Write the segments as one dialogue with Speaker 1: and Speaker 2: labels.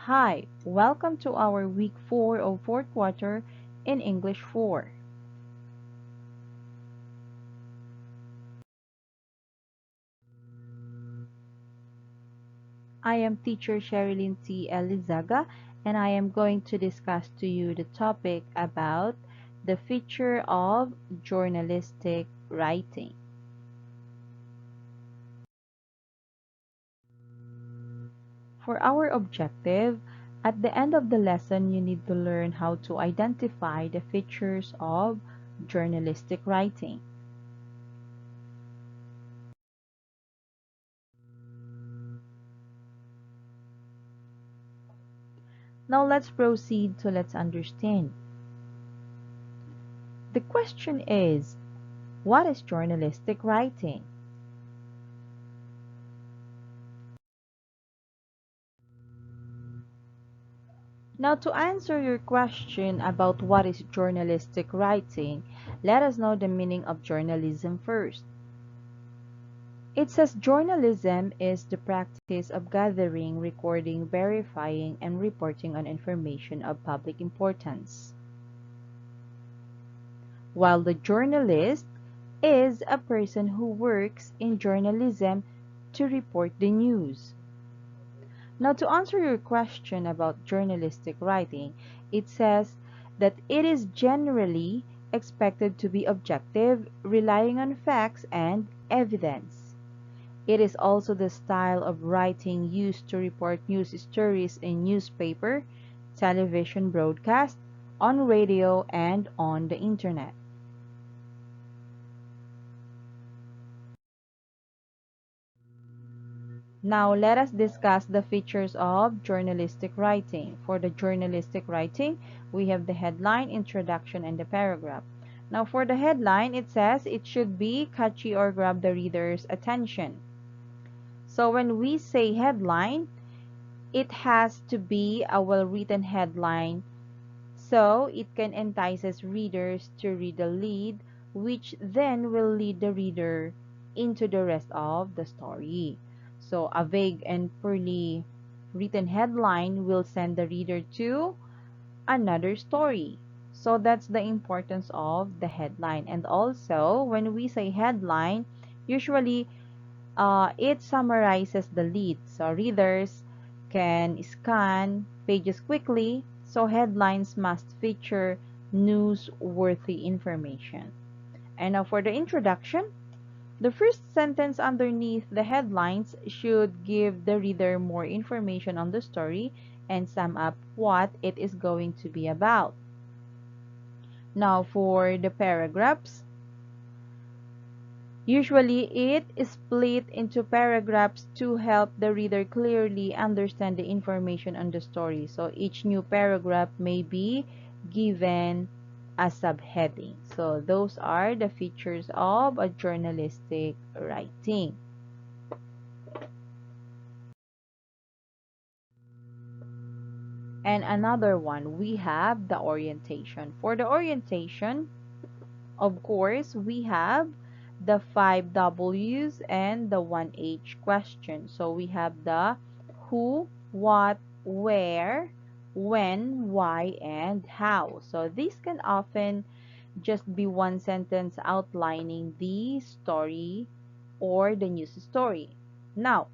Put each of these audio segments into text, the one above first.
Speaker 1: Hi, welcome to our week 4 of fourth quarter in English 4. I am teacher Sherilyn T. Elizaga and I am going to discuss to you the topic about the feature of journalistic writing. For our objective, at the end of the lesson you need to learn how to identify the features of journalistic writing. Now let's proceed to let's understand. The question is, what is journalistic writing? Now, to answer your question about what is journalistic writing, let us know the meaning of journalism first. It says journalism is the practice of gathering, recording, verifying, and reporting on information of public importance. While the journalist is a person who works in journalism to report the news. Now, to answer your question about journalistic writing, it says that it is generally expected to be objective, relying on facts and evidence. It is also the style of writing used to report news stories in newspaper, television broadcast, on radio, and on the internet. Now, let us discuss the features of journalistic writing. For the journalistic writing, we have the headline, introduction, and the paragraph. Now, for the headline, it says it should be catchy or grab the reader's attention. So, when we say headline, it has to be a well-written headline so it can entice readers to read the lead, which then will lead the reader into the rest of the story. So a vague and poorly written headline will send the reader to another story. So that's the importance of the headline. And also, when we say headline, usually it summarizes the lead. So readers can scan pages quickly, so headlines must feature newsworthy information. And now for the introduction, the first sentence underneath the headlines should give the reader more information on the story and sum up what it is going to be about. Now for the paragraphs, usually it is split into paragraphs to help the reader clearly understand the information on the story. So each new paragraph may be given a subheading. So those are the features of a journalistic writing. And another one, we have the orientation. For the orientation, of course, we have the 5 W's and the 1 H question. So we have the who, what, where, when, why, and how. So these can often just be one sentence outlining the story or the news story. Now,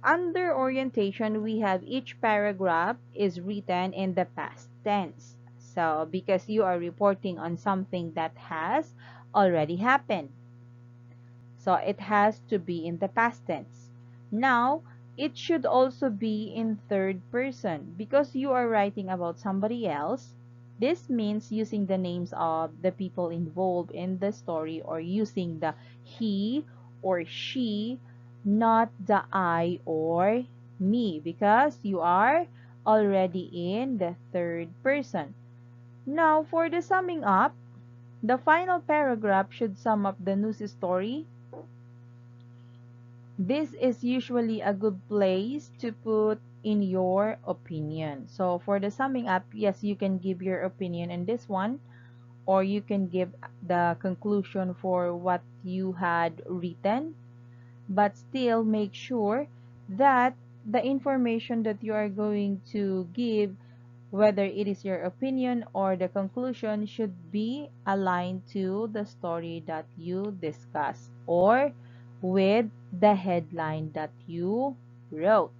Speaker 1: under orientation, we have each paragraph is written in the past tense. So, because you are reporting on something that has already happened. So, it has to be in the past tense. Now, it should also be in third person because you are writing about somebody else. This means using the names of the people involved in the story or using the he or she, not the I or me, because you are already in the third person. Now, for the summing up, the final paragraph should sum up the news story. This is usually a good place to put in your opinion. So for the summing up, yes, you can give your opinion in this one, or you can give the conclusion for what you had written, but still make sure that the information that you are going to give, whether it is your opinion or the conclusion, should be aligned to the story that you discuss or with the headline that you wrote.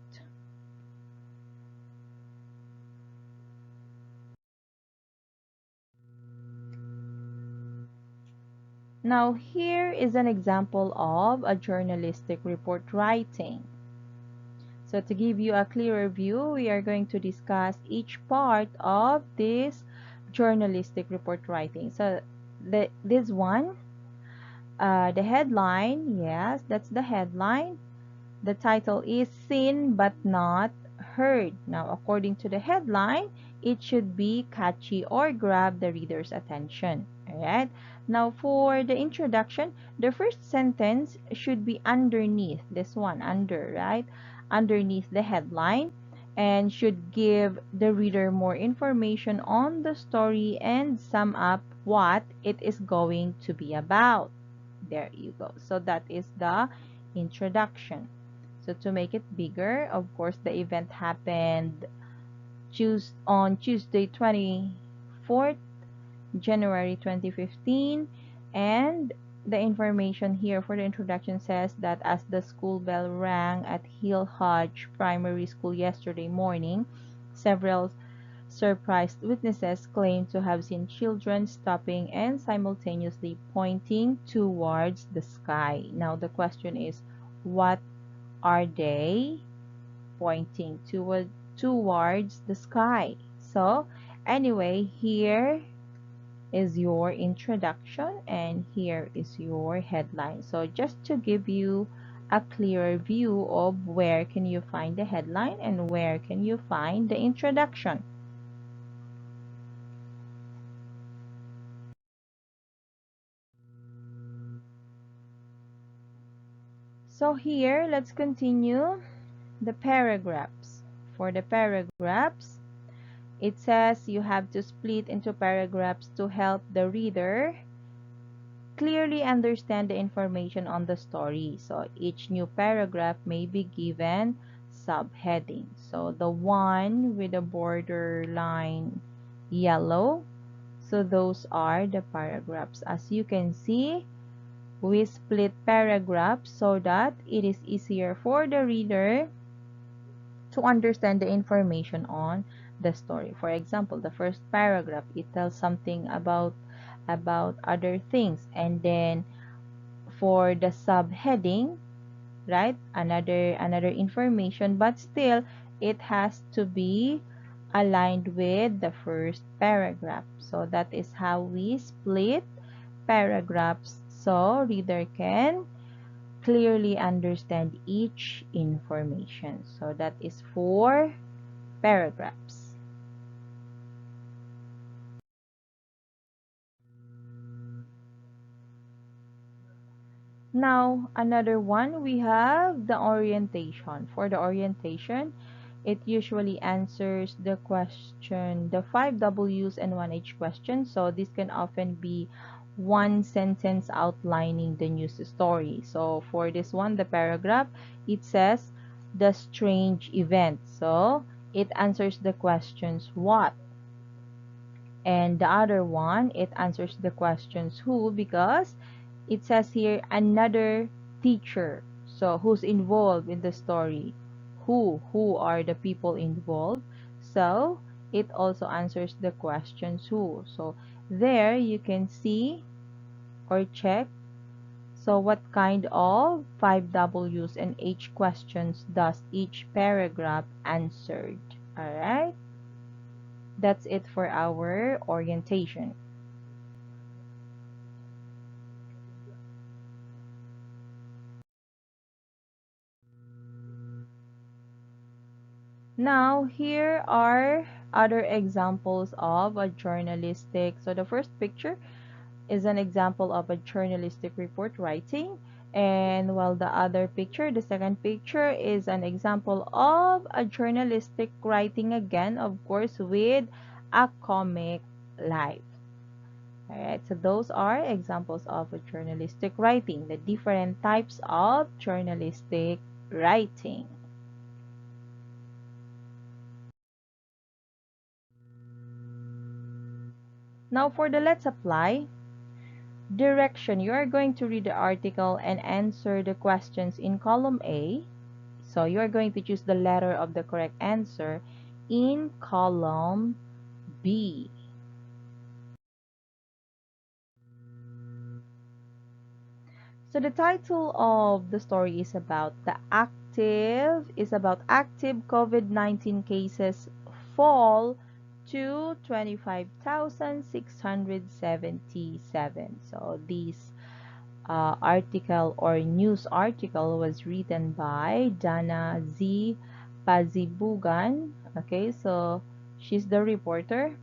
Speaker 1: Now, here is an example of a journalistic report writing. So to give you a clearer view, we are going to discuss each part of this journalistic report writing. So this one, the headline, yes, that's the headline. The title is Seen but Not Heard. Now, according to the headline, it should be catchy or grab the reader's attention. Alright? Now, for the introduction, the first sentence should be underneath this one, under, right? Underneath the headline, and should give the reader more information on the story and sum up what it is going to be about. There you go. So that is the introduction. So to make it bigger, of course, the event happened on Tuesday, 24th January 2015, and the information here for the introduction says that as the school bell rang at Hill Hodge Primary School yesterday morning, several surprised witnesses claimed to have seen children stopping and simultaneously pointing towards the sky. Now the question is, what are they pointing towards the sky? So anyway, here is your introduction and here is your headline. So just to give you a clearer view of where can you find the headline and where can you find the introduction. So here, let's continue the paragraphs. For the paragraphs, it says you have to split into paragraphs to help the reader clearly understand the information on the story. So each new paragraph may be given subheading. So the one with the borderline yellow, so those are the paragraphs. As you can see, we split paragraphs so that it is easier for the reader to understand the information on the story. For example, the first paragraph, it tells something about other things, and then for the subheading, right, another information, but still it has to be aligned with the first paragraph. So that is how we split paragraphs so reader can clearly understand each information. So that is for paragraphs. Now, another one, we have the orientation. For the orientation, it usually answers the question, the 5 W's and 1 H question. So this can often be one sentence outlining the news story. So for this one, the paragraph, it says the strange event. So it answers the questions what, and the other one, it answers the questions who, because it says here another teacher. So who's involved in the story? Who are the people involved? So it also answers the questions who. So there you can see or check. So what kind of 5 W's and H questions does each paragraph answered? All right. That's it for our orientation. Now, here are other examples of a journalistic. So the first picture is an example of a journalistic report writing. And while the other picture, the second picture, is an example of a journalistic writing again, of course, with a comic life. Alright, so those are examples of a journalistic writing, the different types of journalistic writing. Now for the let's apply direction, you are going to read the article and answer the questions in column A. So you are going to choose the letter of the correct answer in column B. So the title of the story is about active COVID-19 cases fall to 25,677. So this article or news article was written by Dana Z. Pazibugan. Okay, so she's the reporter,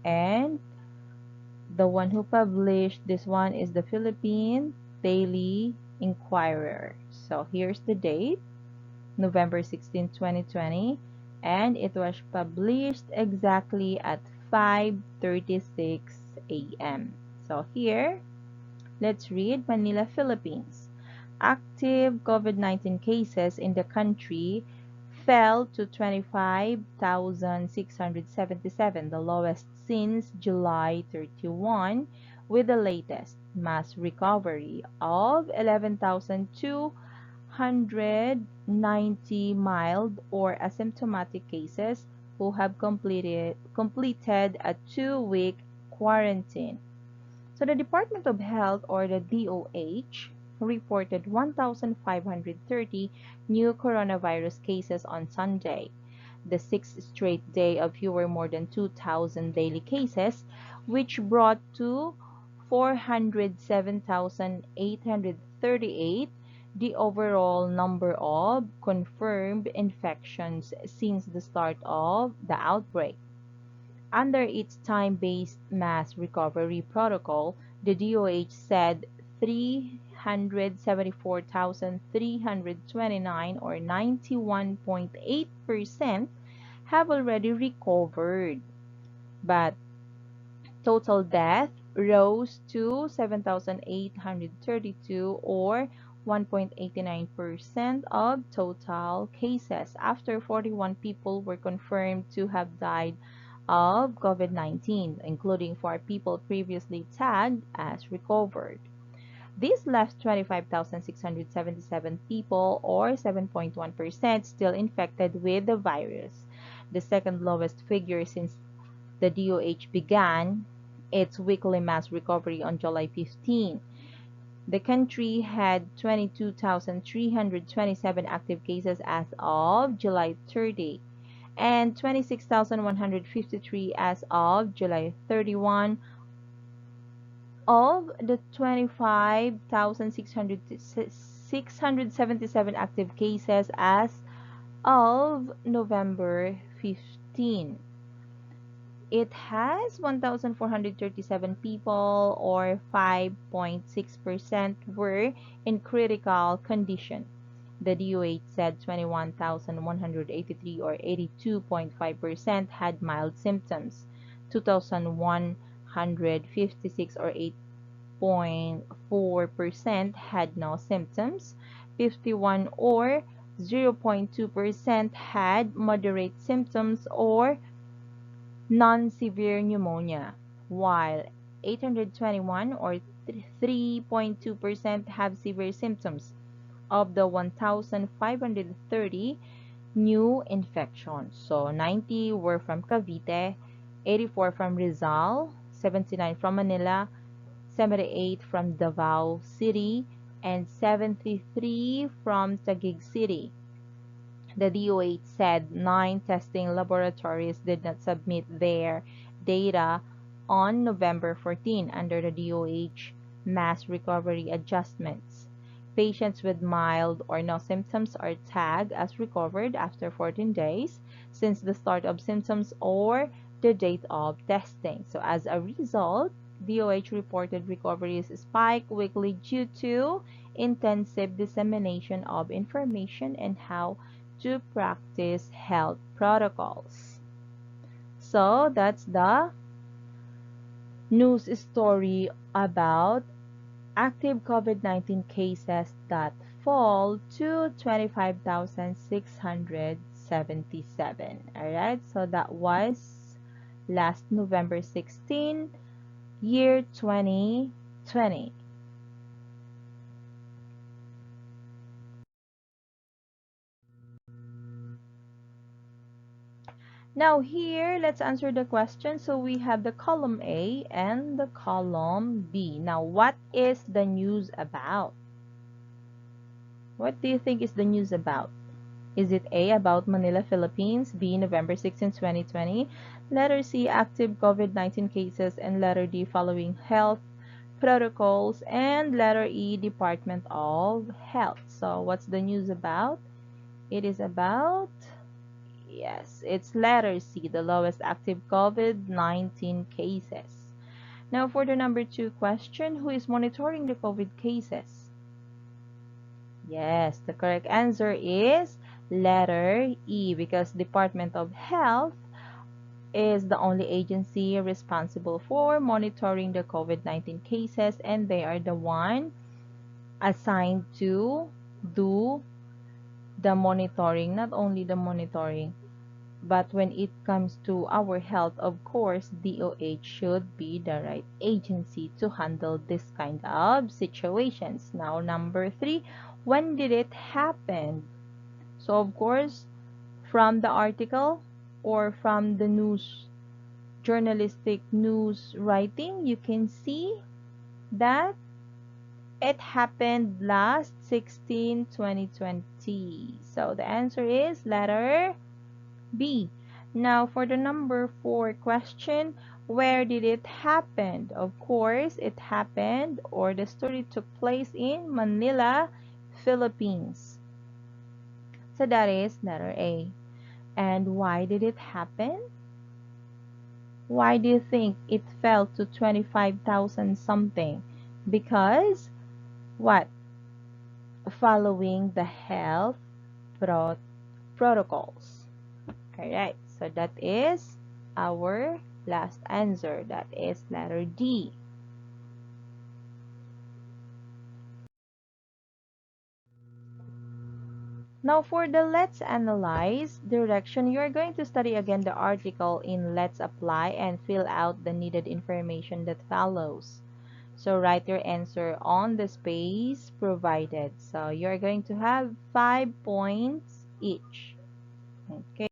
Speaker 1: and the one who published this one is the Philippine Daily Inquirer. So here's the date, November 16, 2020, and it was published exactly at 5:36 a.m. So here, let's read Manila, Philippines. Active COVID-19 cases in the country fell to 25,677, the lowest since July 31, with the latest mass recovery of 11,290 mild or asymptomatic cases who have completed a 2-week quarantine. So the Department of Health, or the DOH, reported 1,530 new coronavirus cases on Sunday, the sixth straight day of fewer more than 2,000 daily cases, which brought to 407,838 the overall number of confirmed infections since the start of the outbreak. Under its time-based mass recovery protocol, the DOH said 374,329, or 91.8%, have already recovered, but total death rose to 7,832, or 1.89% of total cases, after 41 people were confirmed to have died of COVID-19, including 4 people previously tagged as recovered. This left 25,677 people, or 7.1%, still infected with the virus, the second lowest figure since the DOH began its weekly mass recovery on July 15. The country had 22,327 active cases as of July 30 and 26,153 as of July 31. Of the 25,677 active cases as of November 15, it has 1,437 people, or 5.6%, were in critical condition. The DOH said 21,183, or 82.5%, had mild symptoms. 2,156, or 8.4%, had no symptoms. 51, or 0.2%, had moderate symptoms or non-severe pneumonia, while 821, or 3.2%, have severe symptoms. Of the 1,530 new infections, so 90 were from Cavite, 84 from Rizal, 79 from Manila, 78 from Davao City, and 73 from Taguig City. The DOH said 9 testing laboratories did not submit their data on November 14 under the DOH mass recovery adjustments. Patients with mild or no symptoms are tagged as recovered after 14 days since the start of symptoms or the date of testing. So as a result, DOH reported recoveries spike weekly due to intensive dissemination of information and how to practice health protocols. So that's the news story about active COVID-19 cases that fall to 25,677. All right, so that was last November 16. year 2020? Now here, let's answer the question. So we have the column A and the column B. Now, what is the news about? What do you think is the news about? Is it A, about Manila, Philippines, B, November 16, 2020, letter C, active COVID-19 cases, and letter D, following health protocols, and letter E, Department of Health? So what's the news about? It is about, yes, it's letter C, the lowest active COVID-19 cases. Now for the number 2 question, who is monitoring the COVID cases? Yes, the correct answer is letter E, because Department of Health is the only agency responsible for monitoring the COVID-19 cases, and they are the one assigned to do the monitoring, not only the monitoring, but when it comes to our health, of course, DOH should be the right agency to handle this kind of situations. Now, number 3, when did it happen? So, of course, from the article or from the news, journalistic news writing, you can see that it happened last 16 2020. So the answer is letter B. Now for the number 4 question, where did it happen? Of course, it happened, or the story took place in Manila, Philippines. So that is letter A. And why did it happen? Why do you think it fell to 25,000 something? Because what? Following the health pro protocols. Alright, so that is our last answer. That is letter D. Now for the let's analyze direction, you're going to study again the article in Let's Apply and fill out the needed information that follows. So write your answer on the space provided. So you're going to have 5 points each. Okay.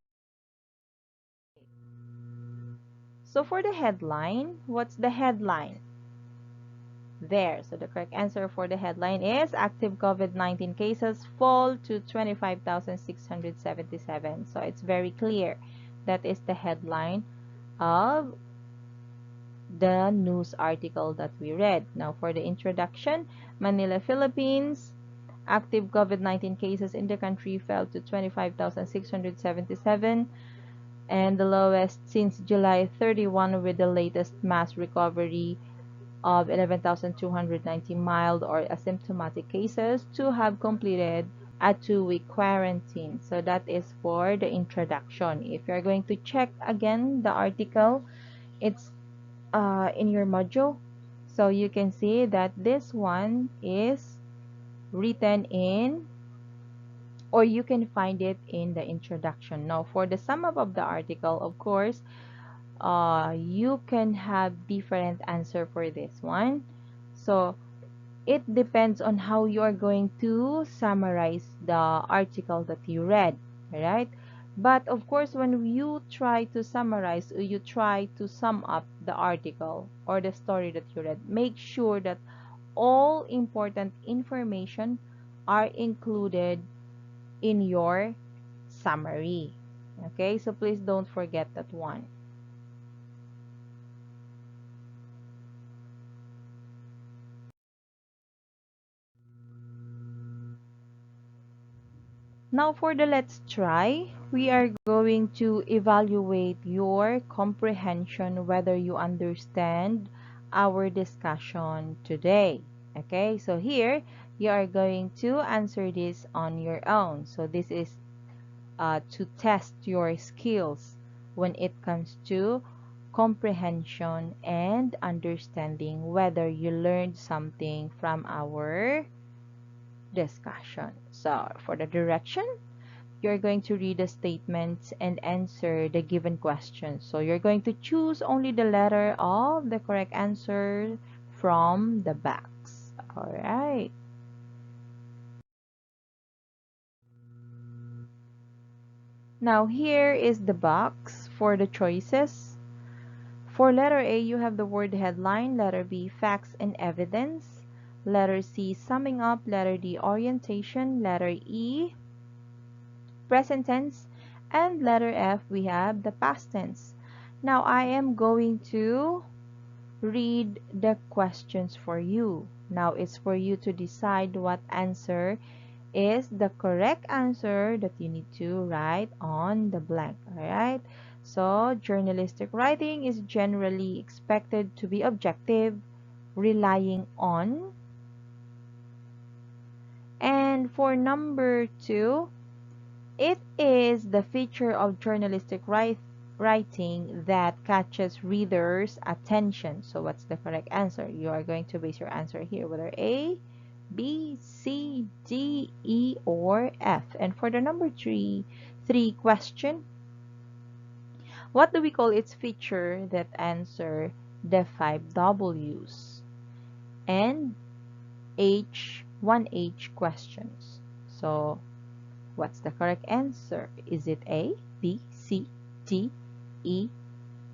Speaker 1: So for the headline, what's the headline? There. So the correct answer for the headline is active COVID-19 cases fall to 25,677. So it's very clear. That is the headline of the news article that we read. Now for the introduction, Manila, Philippines. Active COVID-19 cases in the country fell to 25,677, and the lowest since July 31, with the latest mass recovery of 11,290 mild or asymptomatic cases to have completed a 2-week quarantine. So that is for the introduction. If you're going to check again the article, it's in your module. So you can see that this one is written in, or you can find it in the introduction. Now for the sum up of the article, of course, you can have different answer for this one. So it depends on how you are going to summarize the article that you read, right? But of course, when you try to summarize, or you try to sum up the article or the story that you read, make sure that all important information are included in your summary. Okay, so please don't forget that one. Now for the let's try, we are going to evaluate your comprehension, whether you understand our discussion today. Okay, so here you are going to answer this on your own. So this is to test your skills when it comes to comprehension and understanding, whether you learned something from our discussion. So for the direction, you're going to read the statements and answer the given questions. So you're going to choose only the letter of the correct answer from the box. All right. Now here is the box for the choices. For letter A, you have the word headline, letter B, facts and evidence, letter C, summing up, letter D, orientation, letter E, present tense, and letter F, we have the past tense. Now I am going to read the questions for you. Now it's for you to decide what answer is the correct answer that you need to write on the blank. Alright? So, journalistic writing is generally expected to be objective, relying on. And for number 2, it is the feature of journalistic writing that catches readers' attention. So, what's the correct answer? You are going to base your answer here, whether A, B, C, D, E, or F. And for the number 3 question, what do we call its feature that answer the 5 W's and H1H questions? So, what's the correct answer? Is it A, B, C, D, E,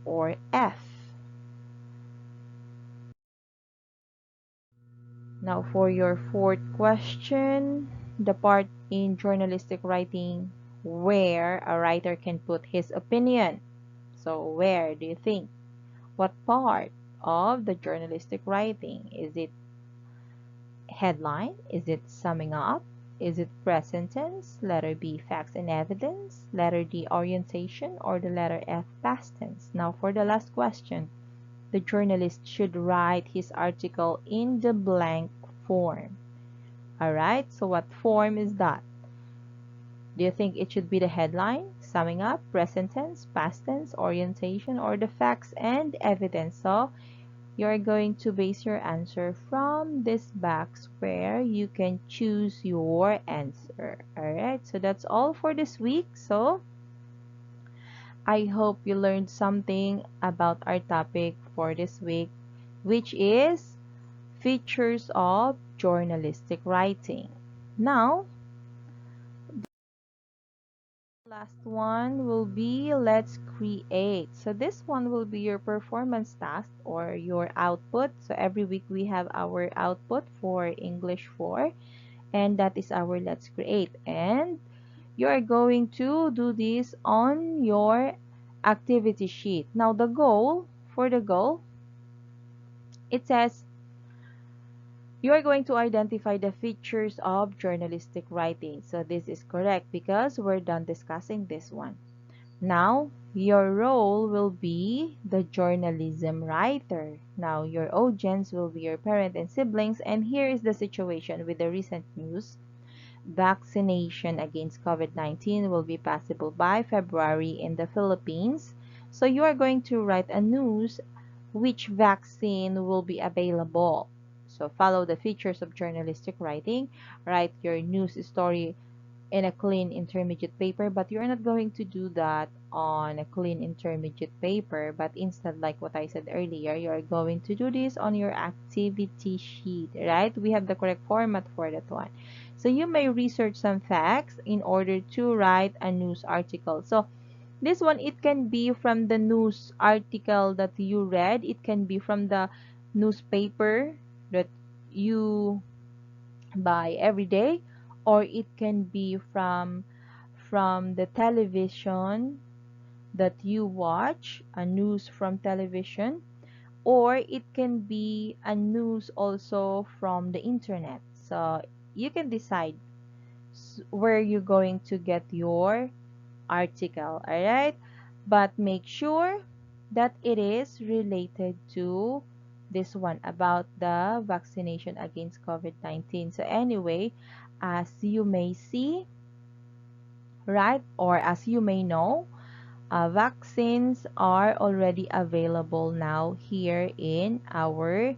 Speaker 1: or F? Now for your fourth question, the part in journalistic writing where a writer can put his opinion. So where do you think? What part of the journalistic writing? Is it headline? Is it summing up? Is it present tense? Letter B, facts and evidence. Letter D, orientation. Or the letter F, past tense. Now for the last question. The journalist should write his article in the blank form. Alright, so what form is that? Do you think it should be the headline, summing up, present tense, past tense, orientation, or the facts and evidence? So you're going to base your answer from this box where you can choose your answer. Alright, so that's all for this week. So I hope you learned something about our topic for this week, which is features of journalistic writing. Now, last one will be let's create. So this one will be your performance task or your output. So every week we have our output for English 4 and that is our let's create. And you are going to do this on your activity sheet. Now the goal, for the goal, it says you are going to identify the features of journalistic writing. So this is correct because we're done discussing this one. Now, your role will be the journalism writer. Now, your audience will be your parent and siblings. And here is the situation with the recent news. Vaccination against COVID-19 will be possible by February in the Philippines. So you are going to write a news which vaccine will be available. So follow the features of journalistic writing. Write your news story in a clean intermediate paper, but you're not going to do that on a clean intermediate paper, but instead, like what I said earlier, you're going to do this on your activity sheet, right? We have the correct format for that one. So you may research some facts in order to write a news article. So this one, it can be from the news article that you read, it can be from the newspaper that you buy every day, or it can be from the television that you watch, a news from television, or it can be a news also from the internet. So you can decide where you're going to get your article, all right? But make sure that it is related to this one about the vaccination against COVID-19. So anyway, as you may see, right, or as you may know, vaccines are already available now here in our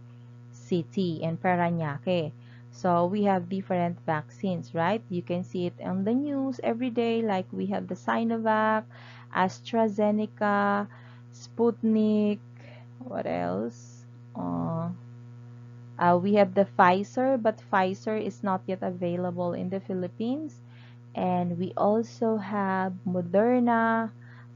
Speaker 1: city in Parañaque. So we have different vaccines, right? You can see it on the news every day. Like we have the Sinovac, AstraZeneca, Sputnik. What else? Uh, we have the Pfizer, but Pfizer is not yet available in the Philippines. And we also have Moderna.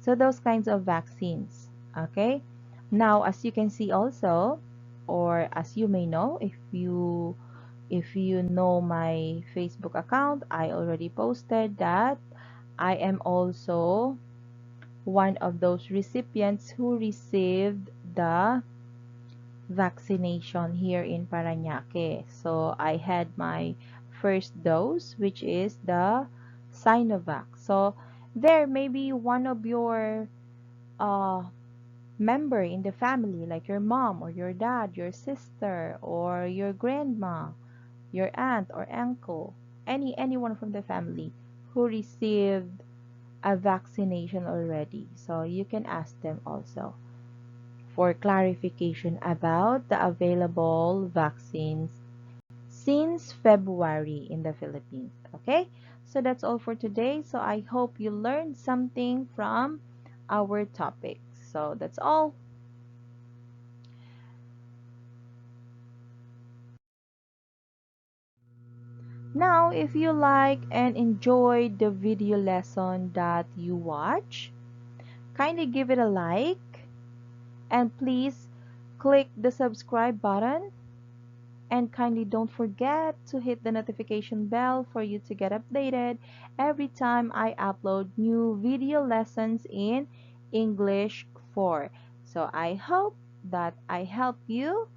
Speaker 1: So those kinds of vaccines. Okay. Now, as you can see also, or as you may know, if you know my Facebook account, I already posted that I am also one of those recipients who received the vaccination here in Parañaque. So I had my first dose, which is the Sinovac. So there may be one of your uh, member in the family, like your mom or your dad, your sister or your grandma, your aunt or uncle, anyone from the family who received a vaccination already. So you can ask them also for clarification about the available vaccines since February in the Philippines. Okay? So that's all for today. So I hope you learned something from our topic. So that's all. Now, if you like and enjoyed the video lesson that you watch, kindly give it a like and please click the subscribe button and kindly don't forget to hit the notification bell for you to get updated every time I upload new video lessons in English 4. So I hope that I help you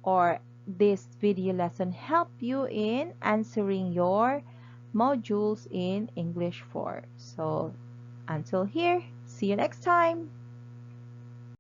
Speaker 1: or this video lesson help you in answering your modules in English 4. So until here, see you next time.